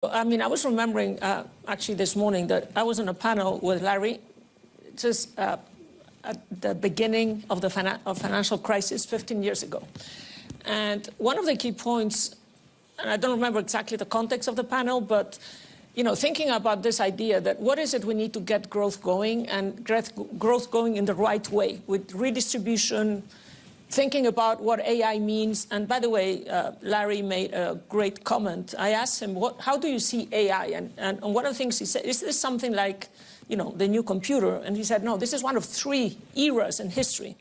I mean, I was remembering actually this morning that I was on a panel with Larry just at the beginning of the financial crisis 15 years ago. And one of the key points, and I don't remember exactly the context of the panel, but thinking about this idea that what is it we need to get growth going, and growth going in the right way with redistribution, thinking about what AI means. And by the way, Larry made a great comment. I asked him, how do you see AI? And one of the things he said, is this something like, the new computer? And he said, no, this is one of 3 eras in history.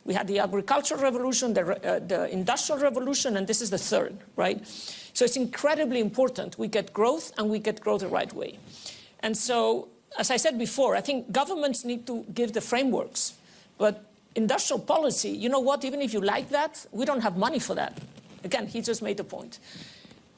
We had the agricultural revolution, the industrial revolution, and this is the 3rd, right? So it's incredibly important we get growth, and we get growth the right way. And so, as I said before, I think governments need to give the frameworks, but industrial policy, you know what, even if you like that, we don't have money for that. Again, he just made a point.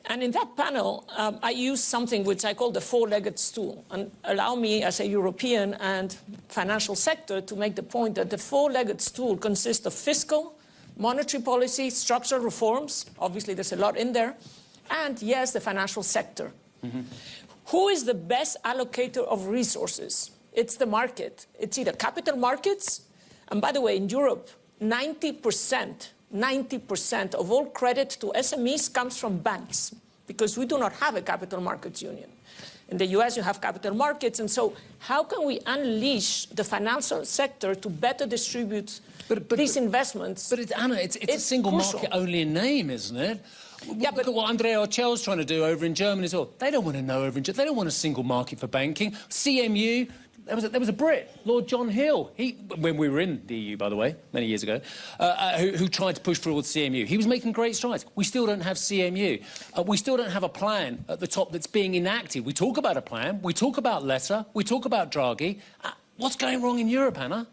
And in that panel, I used something which I call the 4-legged stool, and allow me as a European and financial sector to make the point that the 4-legged stool consists of fiscal, monetary policy, structural reforms, obviously there's a lot in there, and yes, the financial sector. Mm-hmm. Who is the best allocator of resources? It's the market. It's either capital markets, and by the way, in Europe, 90% of all credit to SMEs comes from banks, because we do not have a capital markets union. In the US, you have capital markets, and so how can we unleash the financial sector to better distribute these investments? But Anna, it's a single crucial. Market only in name, isn't it? Yeah, Look at what Andrea Ochel's trying to do over in Germany as well. They don't want to know over in Germany. They don't want a single market for banking. CMU, there was a Brit, Lord John Hill, when we were in the EU, by the way, many years ago, who tried to push forward CMU. He was making great strides. We still don't have CMU. We still don't have a plan at the top that's being enacted. We talk about a plan. We talk about Letta. We talk about Draghi. What's going wrong in Europe, Anna?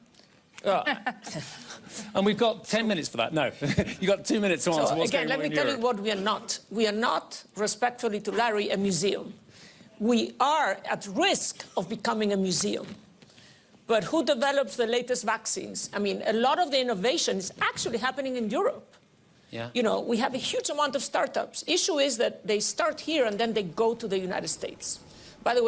And we've got 10 minutes for that. No, you've got 2 minutes to answer what's going on in Europe. Again, let me tell you what we are not. We are not, respectfully to Larry, a museum. We are at risk of becoming a museum. But who develops the latest vaccines? I mean, a lot of the innovation is actually happening in Europe. Yeah. We have a huge amount of startups. Issue is that they start here and then they go to the United States. By the way,